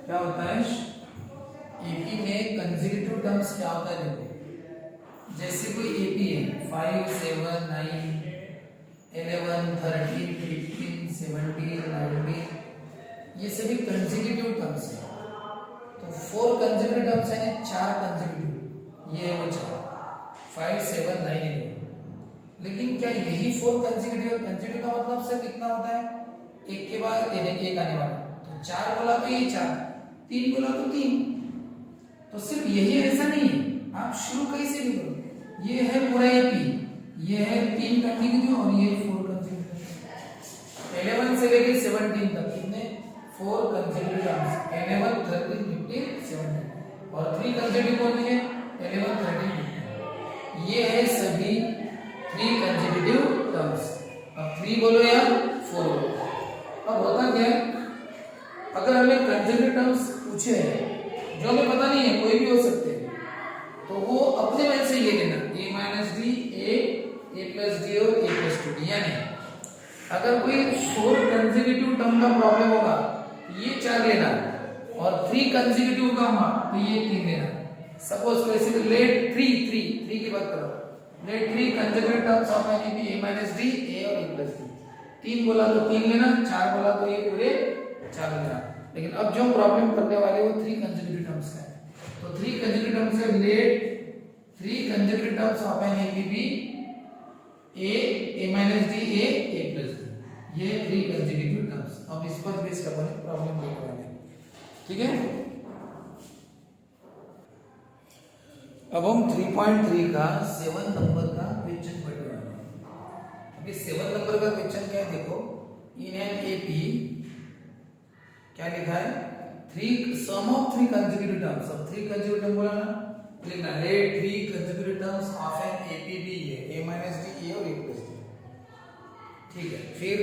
क्या होता है एपी में कंसेक्यूटिव टर्म्स क्या होता है देखो, जैसे कोई एपी है 5 7 9 11 13 15 17 19, ये सभी कंसेक्यूटिव टर्म्स है। तो 4 कंसेक्यूटिव टर्म्स है, 4 कंसेक्यूटिव, ये वो 5 7 9 11। लेकिन क्या यही 4 कंसेक्यूटिव? कंसेक्यूटिव का मतलब सिर्फ कितना होता है, एक के बाद एक आने वाला। तो 4 बोला तो ये 4, 3 बोला तो 3। तो सिर्फ यही ऐसा नहीं है, आप शुरू कैसे भी करो। ये है पूरा एपी, ये है 3 कंसेक्यूटिव और ये 4 कंसेक्यूटिव। 11 से लेकर 17 तक कितने 4 कंसेक्यूटिव टर्म्स, 11 13 15 17। और 3 कंसेक्यूटिव कौन है, 11 13 15। ये है सभी 3 कंसेक्यूटिव टर्म्स। अब 3 बोलो या 4 बोलो। अब होता क्या है, अगर हमें कंसेक्यूटिव टर्म्स पूछे हैं जो हमें पता नहीं है, कोई भी हो सकते हैं, तो वो अपने मन से ये लेना a minus d a plus D और a प्लस 2d। यानी अगर कोई 4 कंसेक्यूटिव टर्म का प्रॉब्लम होगा ये 4 लेना, और 3 कंसेक्यूटिव का होगा तो ये 3 लेना। सपोज वैसे लेट 3 की बात करो, let 3 consecutive terms of an AP a minus d a और a प्लस डी। 3 बोला तो 3 लेना, 4 बोला तो ये पूरे 4 लेना। लेकिन अब जो प्रॉब्लम करने वाले वो 3 कंसेक्यूटिव टर्म्स का है। तो 3 कंसेक्यूटिव टर्म्स है, let 3 consecutive terms of an AP a minus d a plus d. ये 3 कंसेक्यूटिव टर्म्स। अब इस पर बेस करने प्रॉब्लम करने वाले, ठीक है। अब हम 3.3 का 7 नंबर का क्वेश्चन पढ़ने वाले हैं। अभी 7 नंबर का क्वेश्चन क्या है देखो, इन एन एपी क्या लिखा है, 3 सम ऑफ 3 कंसेक्यूटिव टर्म्स। अब 3 कंसेक्यूटिव टर्म बोला ना, लिखना let 3 consecutive terms of an AP be है a माइनस डी a और a प्लस डी, ठीक है। फिर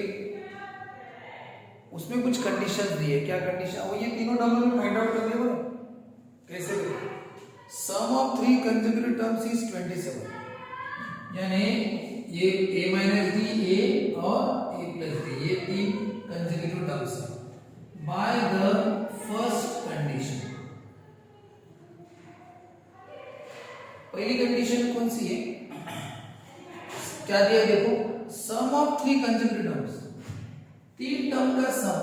उसमें कुछ कंडीशंस दी है। क्या कंडीशन, वो ये तीनों टर्म में फाइंड आउट करने बोलो। कैसे करें, सम ऑफ 3 कंसेक्यूटिव टर्म्स इज 27, यानी ये a माइनस डी a और a प्लस डी, ये 3 कंसेक्यूटिव टर्म्स है। By the first condition, पहली कंडीशन कौन सी है, क्या दिया देखो, सम ऑफ 3 कंसेक्यूटिव टर्म्स, 3 टर्म का सम,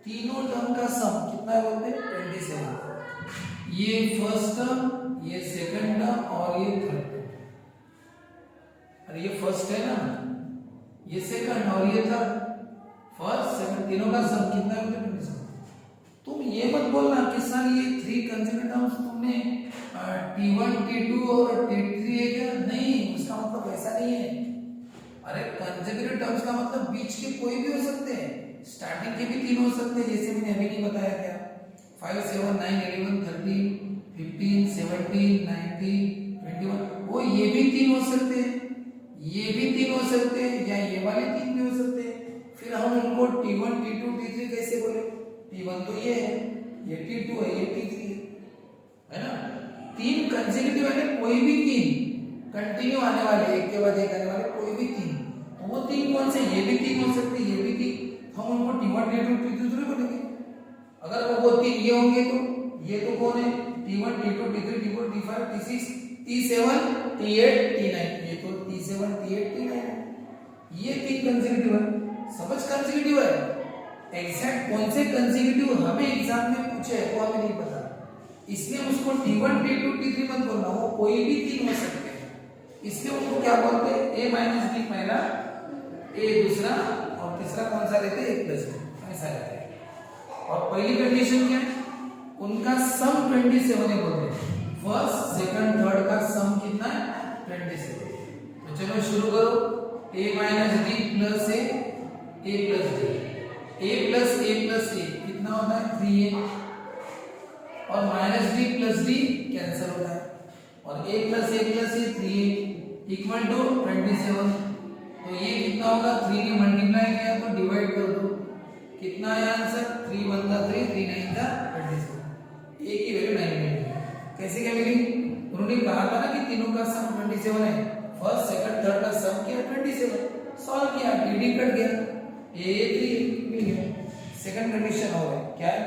तीनों टर्म का सम कितना है बोलते हैं 27। ये फर्स्ट टर्म, ये सेकंड टर्म और ये थर्ड टर्म। अरे ये फर्स्ट है ना, ये सेकंड और ये थर्ड, फर्स्ट सेकंड तीनों का सम कितना है 27। तुम ये मत बोलना कि सर ये 3 कंसेक्यूटिव टर्म्स तुमने t1 t2 और t3 है क्या, नहीं, उसका मतलब ऐसा नहीं है। अरे कंसेक्यूटिव टर्म्स का मतलब बीच के कोई भी हो सकते हैं, स्टार्टिंग के भी 3 हो सकते हैं, जैसे मैंने अभी नहीं बताया क्या, 5 7 9 11 13 15 17 19 21, वो ये भी 3 हो सकते हैं, ये भी 3 हो सकते हैं, या ये वाले 3 भी हो सकते हैं। फिर हम उनको t1 t2 t3 कैसे बोले, t1 तो ये है, ये t2 है, ये t3 है ना। 3 कंसेक्यूटिव है, कोई भी 3 कंटिन्यू आने वाले, एक के बाद एक आने वाले कोई भी 3, तो वो 3 कौन से, ये भी 3 हो सकते, ये भी 3, हम उनको t1 t2 t3 बोलेंगे। अगर वो 3 ये होंगे तो ये तो कौन है, t1 t2 t3 t4 t5 t6 t7 t8 t9, ये तो t7 t8 t9 है, ये 3 कंसेक्यूटिव है। समझ कंसेक्यूटिव है, एग्जैक्ट कौन से कंसेक्यूटिव हमें एग्जाम में पूछे है वो हमें नहीं पता, इसलिए उसको t1 t2 t3 मत बोलना, वो कोई भी 3 हो सकते हैं, इसलिए उनको क्या बोलते हैं, a माइनस डी पहला, a दूसरा और तीसरा कौन सा लेते हैं, a प्लस डी, ऐसा रहता है। और पहली कंडीशन क्या है, उनका सम 27 है बोलते हैं, फर्स्ट सेकंड थर्ड का सम कितना है 27। तो चलो शुरू करो, a minus d plus a plus d, a plus a कितना होता है 3a, और minus d plus d cancel होता है, और a plus a 3a equal to 27। तो ये कितना होगा, 3 की मल्टीप्लाई किया तो डिवाइड कर दो, कितना है आंसर, 3 1 जा 3 3 9 जा 27, a की वैल्यू 9 मिलेगी। कैसे क्या मिली, उन्होंने कहा था ना कि तीनों का सम 27 है, फर्स्ट सेकंड थर्ड का सम किया 27, सॉल्व किया, dd कट गया, a 3 मिल गया। सेकंड कंडीशन हो गया क्या है,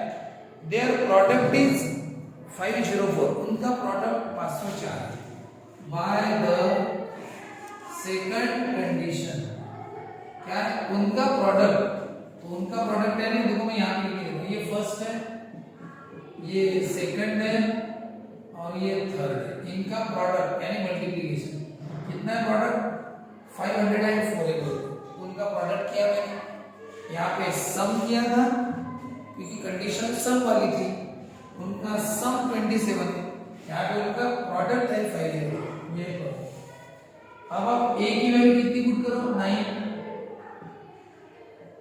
देयर प्रोडक्ट इज 504, उनका product 504 bye the second condition. क्या है उनका प्रोडक्ट? तो उनका प्रोडक्ट है, नहीं देखो मैं यहां पे लिख देता हूं, ये फर्स्ट है, ये सेकंड है और ये थर्ड है। इनका प्रोडक्ट यानी मल्टीप्लिकेशन कितना है? प्रोडक्ट 504 है। उनका प्रोडक्ट किया मैंने यहाँ पे सम किया था क्योंकि कंडीशन सम वाली थी, उनका सम 27 है, यहाँ पे उनका प्रोडक्ट है 5। ये अब आप ए की वैल्यू कितनी पुट करो? 9।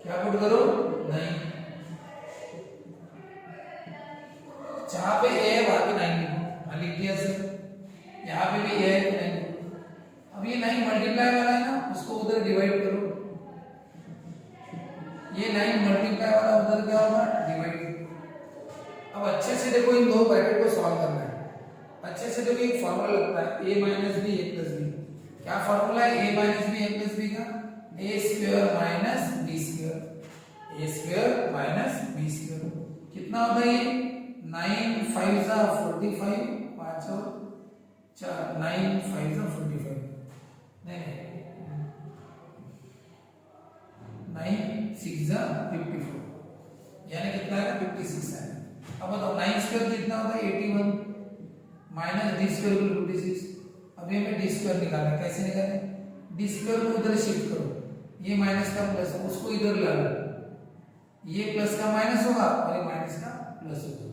क्या पुट करो? 9। जहां पे ए है वहां पे 9 लिखो, लिख दिया सर। यहाँ पे भी ए है 9। अब ये 9 मल्टीप्लाई वाला है ना, उसको उधर डिवाइड करो। ये 9 मल्टीप्लाई वाला उधर क्या होगा? डिवाइड। अब अच्छे से देखो, इन दो ब्रैकेट को सॉल्व करना है। अच्छे से देखो, एक फार्मूला लगता है a minus b a plus b. क्या फार्मूला है a minus b a plus b का? a square minus b square, a square minus b square. कितना होता है ये? 9 5 जा 45, 5 और 4, 9 5 जा 45, नहीं 9 6 जा 54, यानी कितना है? 56 है। अब बताओ 9 स्क्वायर कितना होता है? 81 माइनस डी स्क्वायर को 56। अभी हमें डी स्क्वायर निकालना है। कैसे निकालें? डी स्क्वायर को उधर शिफ्ट करो, ये माइनस का प्लस है, उसको इधर ला लो, ये प्लस का माइनस होगा और ये माइनस का प्लस होगा,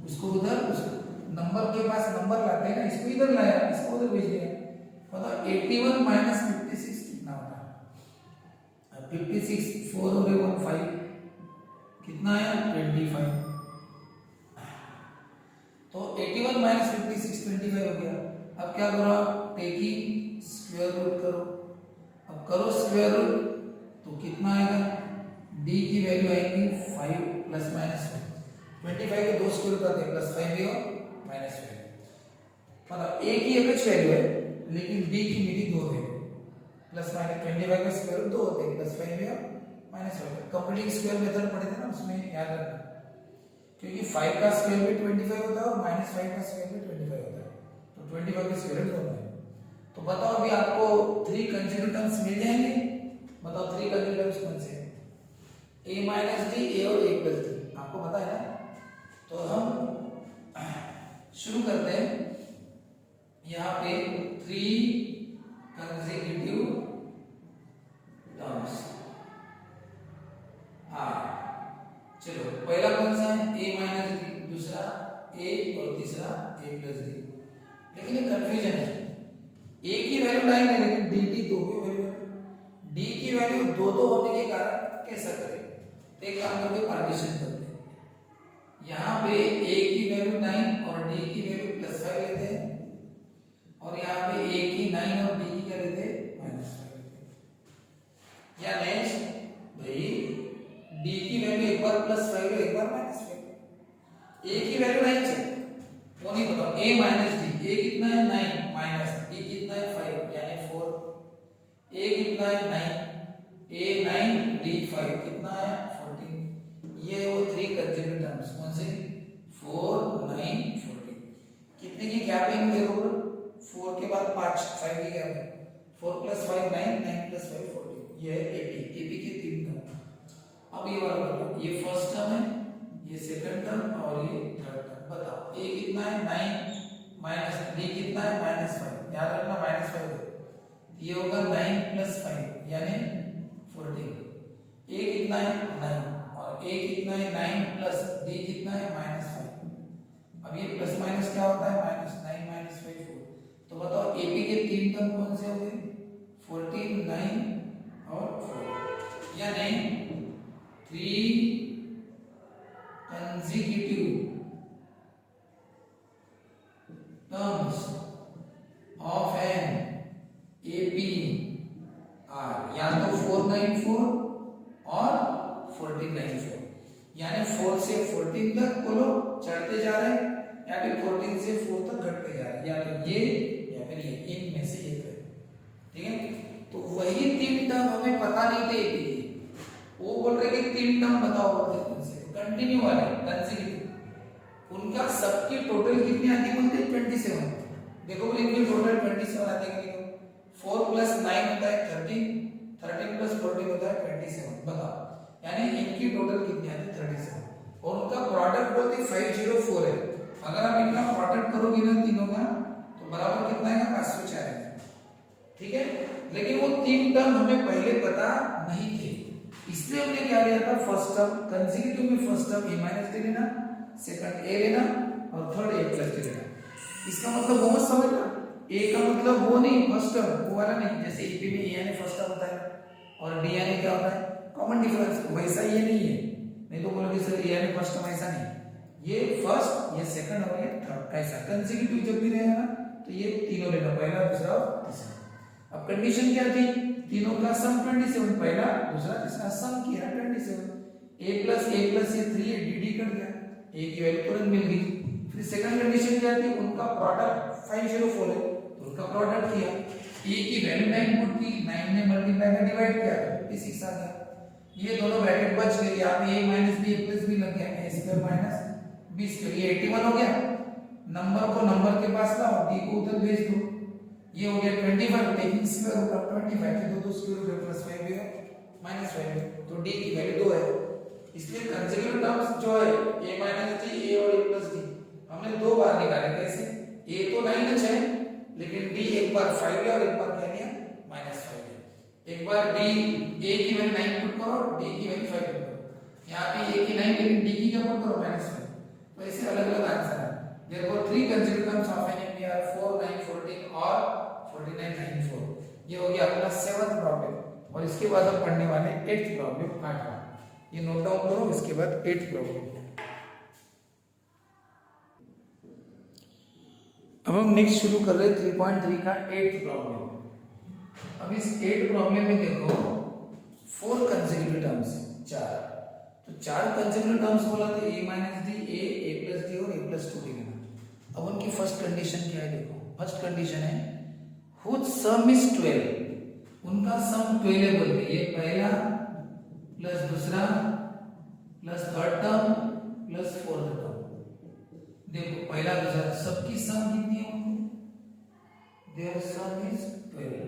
उसको उधर, उसको नंबर के पास नंबर लाते हैं ना, इसको इधर लाया, इसको उधर भेज दिया। बताओ 81 माइनस 56 कितना होता है? 56 4 और 1 5, कितना आया? 25। तो 81 माइनस 56 25 हो गया। अब क्या करो? टेकिंग स्क्वायर रूट करो। अब करो स्क्वायर रूट, तो कितना आएगा? d की वैल्यू आएगी 5 प्लस माइनस 25 के दो स्क्वायर करते हैं, प्लस 5 भी और माइनस 5। मतलब a की एक वैल्यू है लेकिन d की मिली 2 है। प्लस माइनस 25 का स्क्वायर रूट 2 होते हैं, प्लस 5 भी और माइनस 5। कंप्लीटिंग स्क्वायर मेथड पढ़े थे ना, उसमें याद रखना, क्योंकि 5 का स्क्वायर भी 25 होता है और माइनस 5 का स्क्वायर भी 25 होता है, तो 25 के स्क्वायर रूट होता है। तो बताओ अभी आपको 3 कंटीन्यूअस टर्म्स मिल जाएंगे। बताओ 3 कंटीन्यूअस टर्म्स कौन से हैं? a माइनस डी, a और a प्लस डी, आपको पता है ना। तो हम शुरू करते हैं। यहाँ पे 3 कंसेक्यूटिव टर्म्स चलो पहला कौन सा है? a माइनस डी, दूसरा a और तीसरा a प्लस डी। लेकिन ये कंफ्यूजन है, a की वैल्यू 9 है लेकिन dt 2 की वैल्यू है। d की वैल्यू 2 होने के कारण कैसा करें? एक काम करके पार्टीशन करते हैं। यहाँ पे a की वैल्यू 9 और d की वैल्यू प्लस 5 लेते हैं, और यहाँ पे a की 9 और d की क्या लेते हैं? माइनस 5 लेते हैं। या नेक्स्ट भाई d की वैल्यू एक बार प्लस 5 है, एक बार माइनस 5। a की वैल्यू 9 है, वो नहीं बताओ। a माइनस d, a कितना है? 9 माइनस d कितना है? 5 यानी 4। a कितना है? 9, a 9 d 5 कितना है? 14। ये वो 3 कंसेक्यूटिव टर्म्स कौन से? 4 9 14। कितने की गैपिंग देखो, 4 के बाद 5 5 की गैपिंग, 4 प्लस 5 9, 9 प्लस 5 14। ये है 80 80 के 3 टर्म। अब ये वाला बताओ, ये फर्स्ट टर्म है, ये सेकंड टर्म और ये थर्ड टर्म। बताओ a कितना है? 9 माइनस d कितना है? माइनस 5। याद रखना माइनस 5 है, ये होगा 9 प्लस 5 यानी 14। a कितना है? 9 और a कितना है? 9 प्लस d कितना है? माइनस 5। अब ये प्लस माइनस क्या होता है? Minus 9 minus 5 4। तो बताओ ab के 3 टर्म कौन से हो गए? 14 9 और 4, यानी 3 consecutive terms of an AP are या तो 494 और 1494, यानी 4 से 14 तक बोलो चढ़ते जा रहे हैं, या फिर 14 से 4 तक घटते जा रहे हैं, या तो ये या फिर ये, इनमें से एक है। ठीक है, तो वही 3 टर्म हमें पता नहीं थे AP के, वो बोल रहे कि 3 टर्म बताओ, कंटिन्यू वाले कंसेक्यूटिव। उनका सबकी टोटल कितनी आती बोलते हैं 27। देखो बोले इनकी टोटल 27 आती है। 4 प्लस 9 होता है 13, 13 प्लस 14 होता है 27। बताओ यानी इनकी टोटल कितनी आती है 37 और उनका प्रोडक्ट बोलते 504 है। अगर आप इनका प्रोडक्ट करोगे ना तीनों का तो बराबर कितना आएगा 504 आएगा। ठीक है, लेकिन वो तीन टर्म हमें पहले पता नहीं थे, इसलिए हमने क्या लिया था फर्स्ट टर्म कंसेक्यूटिव में first term a minus D लेना, सेकंड a लेना और थर्ड a प्लस डी लेना। इसका मतलब वो मत समझना a का मतलब वो नहीं फर्स्ट टर्म वो वाला नहीं, जैसे ap में a यानी फर्स्ट टर्म होता है और d यानी क्या होता है कॉमन डिफरेंस, वैसा ये नहीं है। नहीं तो बोलोगे सर a यानी फर्स्ट टर्म, ऐसा नहीं, ये फर्स्ट ये सेकंड और ये थर्ड ऐसा। कंसेक्यूटिव जब भी रहेगा ना तो ये तीनों लेना, पहला दूसरा और तीसरा। अब कंडीशन क्या थी, तीनों का सम 27, पहला दूसरा तीसरा सम किया 27, a प्लस ये 3 है, dd कट गया, a की वैल्यू तुरंत मिल गई। फिर सेकंड कंडीशन क्या थी, उनका प्रोडक्ट 504 है तो उनका प्रोडक्ट किया, a की वैल्यू 9 पुट की, 9 ने मल्टीप्लाई में डिवाइड किया तो 6 आ गया। ये दोनों ब्रैकेट बच गए, यहां पे a minus b plus b लग गया, a square minus b square, ये 81 हो गया। नंबर को नंबर के पास लाओ, d को उधर भेज दो, ये हो गया 25 टेकिंग स्क्वायर रूट ऑफ 25 के दो स्क्वायर रूट प्लस 5 है माइनस 5 है तो d की वैल्यू 2 है। इसलिए कंसेक्यूटिव टर्म्स जो है a माइनस d a और a प्लस d हमने दो बार निकाले। कैसे, a तो 9 है लेकिन d एक बार 5 है और एक बार क्या लिया माइनस 5 है। एक बार d a की वैल्यू 9 पुट करो, d की वैल्यू 5 पुट करो, यहां पे a की 9 लेकिन d की क्या पुट करो माइनस 5, तो ऐसे अलग-अलग आंसर है। Therefore, three consecutive terms of an MB are 4, 9, 14 और 49, 94। ये हो गया अपना 7th प्रॉब्लम और इसके बाद हम पढ़ने वाले 8th प्रॉब्लम 8वां। ये नोट डाउन करो, इसके बाद 8th प्रॉब्लम। अब हम नेक्स्ट शुरू कर रहे हैं 3.3 का 8th प्रॉब्लम। अब इस 8th प्रॉब्लम में देखो 4 consecutive terms, 4 तो 4 consecutive terms बोला तो a minus d a plus D और a प्लस 2 लेना। अब उनकी फर्स्ट कंडीशन क्या है, देखो फर्स्ट कंडीशन है whose sum is 12, उनका सम 12 है बोलते हैं। ये पहला प्लस दूसरा plus third term plus fourth term. देखो पहला दूसरा सबकी सम कितनी है, देयर सम इज 12,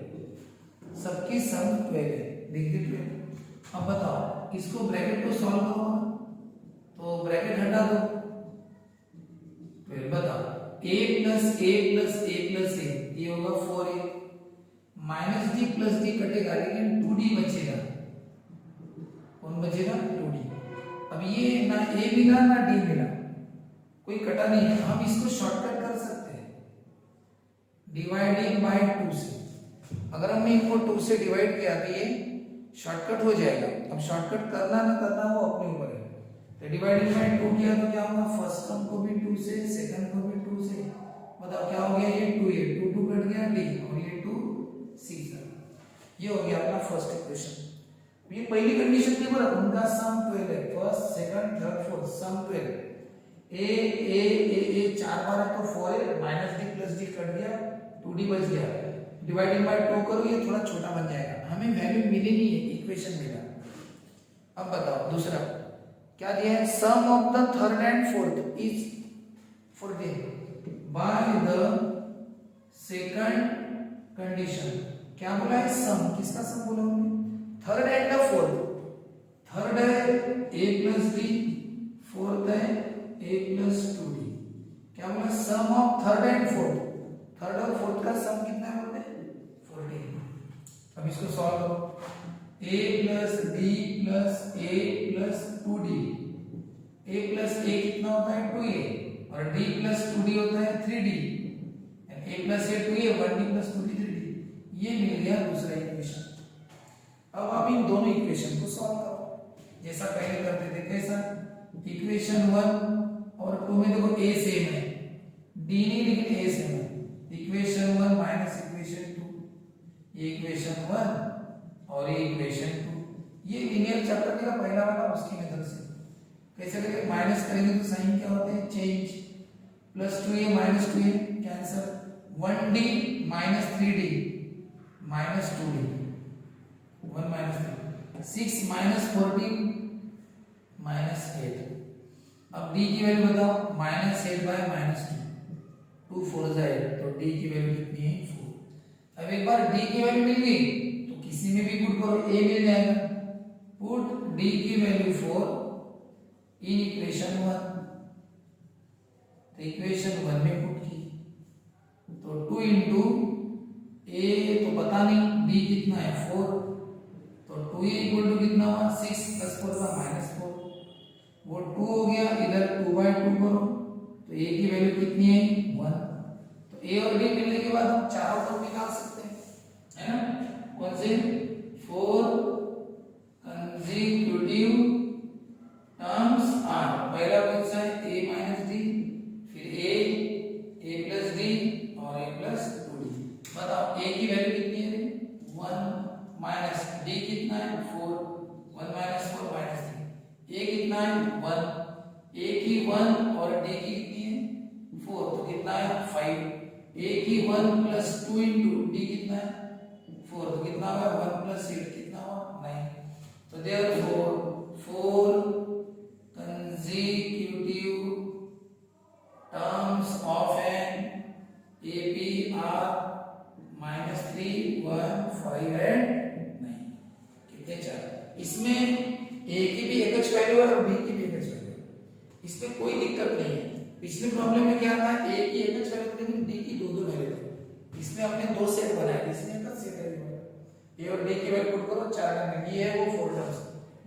सबकी सम 12 है, लिख दी 12। अब बताओ इसको ब्रैकेट को सॉल्व करो तो ब्रैकेट हटा दो, फिर बताओ a plus a plus a plus a ये होगा 4a minus d plus d कटेगा लेकिन 2d बचेगा, कौन बचेगा 2d। अब ये ना a मिला ना d मिला, कोई कटा नहीं है, हम इसको शॉर्टकट कर सकते हैं डिवाइडिंग बाय 2 से। अगर हमने इनको 2 से डिवाइड किया तो ये शॉर्टकट हो जाएगा। अब शॉर्टकट करना ना करना वो अपने ऊपर है। तो डिवाइडिंग बाय 2 किया तो क्या होगा, फर्स्ट टर्म को भी 2 से सेकंड को भी 2 से, बताओ क्या हो गया, ये 2 ये 2 2 कट गया d और ये 2 6 ये हो गया अपना फर्स्ट इक्वेशन। ये पहली कंडीशन थी बोला उनका सम 12 है, first second third fourth some 12, a 4 बार है तो 4 है, minus d plus d cut गया 2d बच गया, डिवाइडिंग बाय 2 करो ये थोड़ा छोटा बन जाएगा, हमें वैल्यू मिली नहीं है, इक्वेशन मिला। अब बताओ दूसरा क्या दिया है, sum of the third and fourth is 14 by the second condition. क्या बोला है, सम किसका सम बोला हमने, third and the fourth. Third है a प्लस d, फोर्थ है a प्लस 2d। क्या बोला, sum of third and fourth, third और फोर्थ का सम कितना है बोलते हैं 14। अब इसको सॉल्व करो, a plus d plus a plus 2d, a plus a कितना होता है 2a और d प्लस 2d होता है 3d, a plus a 2a 1d plus 2d 3d। ये मिल गया दूसरा इक्वेशन। अब आप इन दोनों इक्वेशन को सॉल्व करो जैसा पहले करते थे। कैसा, इक्वेशन 1 और 2 में देखो a सेम है, d नहीं लेकिन a सेम है, इक्वेशन 1 माइनस इक्वेशन 2, ये इक्वेशन 1 और ये इक्वेशन 2। ये लीनियर चैप्टर का पहला वाला उसकी मेथड से कैसे करेंगे, माइनस करेंगे तो साइन क्या होते हैं change, plus 2a minus 2a cancel, 1d minus 3d minus 2d 1 minus 3, 6 minus 14 minus 8। अब डी की वैल्यू बताओ, -8/-2, 2 4 जाए तो डी की वैल्यू कितनी है 4। अब एक बार डी की वैल्यू मिल गई तो किसी में भी पुट करो, ए मिल जाएगा। पुट डी की वैल्यू 4 इन इक्वेशन 1, तो इक्वेशन 1 में पुट की तो 2 इंटू ए तो पता नहीं डी कितना है 4, तो 2 इक्वल टू कितना हुआ 6 + 4 का -4, वो 2 हो गया। इधर 2/2 करो तो ए की वैल्यू कितनी है 1, तो ए और डी मिलने के बाद हम चारों टर्म निकाल सकते हैं, है ना। कौन से 4 कंसेक्यूटिव टर्म्स आर, पहला कौन सा है a - d, फिर a + d और a + 2d। बताओ a की वैल्यू कितनी है 1 माइनस d कितना है 4, 1 - 4 - 3, a कितना है 1, a की 1 और d की कितनी है 4, तो कितना है 5, a की 1 + 2 इंटू d कितना है 4, तो कितना हुआ 1 + 8 कितना हुआ 9। तो therefore 4 consecutive terms of an AP are -3, 1, 5 and 9, कितने 4। इसमें A की भी एक h वैल्यू है और B की भी एक h वैल्यू है, इसमें कोई दिक्कत नहीं है। पिछले प्रॉब्लम में क्या था, A की एक h वैल्यू थी लेकिन D की दो वैल्यू थी। इसमें हमने दो सेट बनाए, इसमें का सेट है A और D की वैल्यू पुट करो 4 नंबर, ये है वो 4 टर्म्स,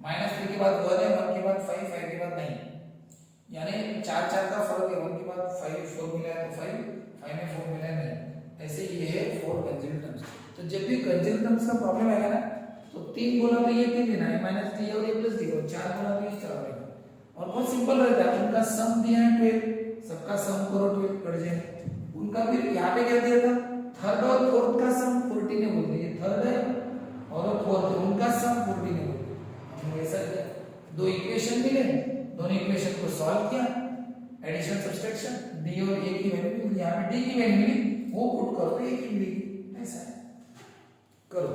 -3 के बाद 1 है, 1 के बाद 5, 5 के बाद 9, यानी 4 का फर्क है, 1 के बाद 5 4 मिला है तो 5, 5 में 4 मिला है नहीं, ऐसे ये है 4 कंसेक्यूटिव टर्म्स। तो जब भी कंसेक्यूटिव टर्म्स का प्रॉब्लम आएगा ना तो 3 बोला तो ये 3 लेना है -d और a + d, और 4 बोला तो ये 4 लेना, और बहुत सिंपल रहता है। उनका सम दिया है 12, सबका सम करो 12 कट जाए। उनका फिर यहाँ पे क्या दिया था, थर्ड और फोर्थ का सम 14 है बोलते हैं, थर्ड है और फोर्थ है, उनका सम 14 है बोलते हैं। हम ऐसा किया, दो इक्वेशन मिले, दोनों इक्वेशन को सॉल्व किया, एडिशन सब्सट्रैक्शन, d और a की वैल्यू मिली, यहाँ पे d की वैल्यू मिली वो पुट करो तो a की मिलेगी, ऐसा है करो।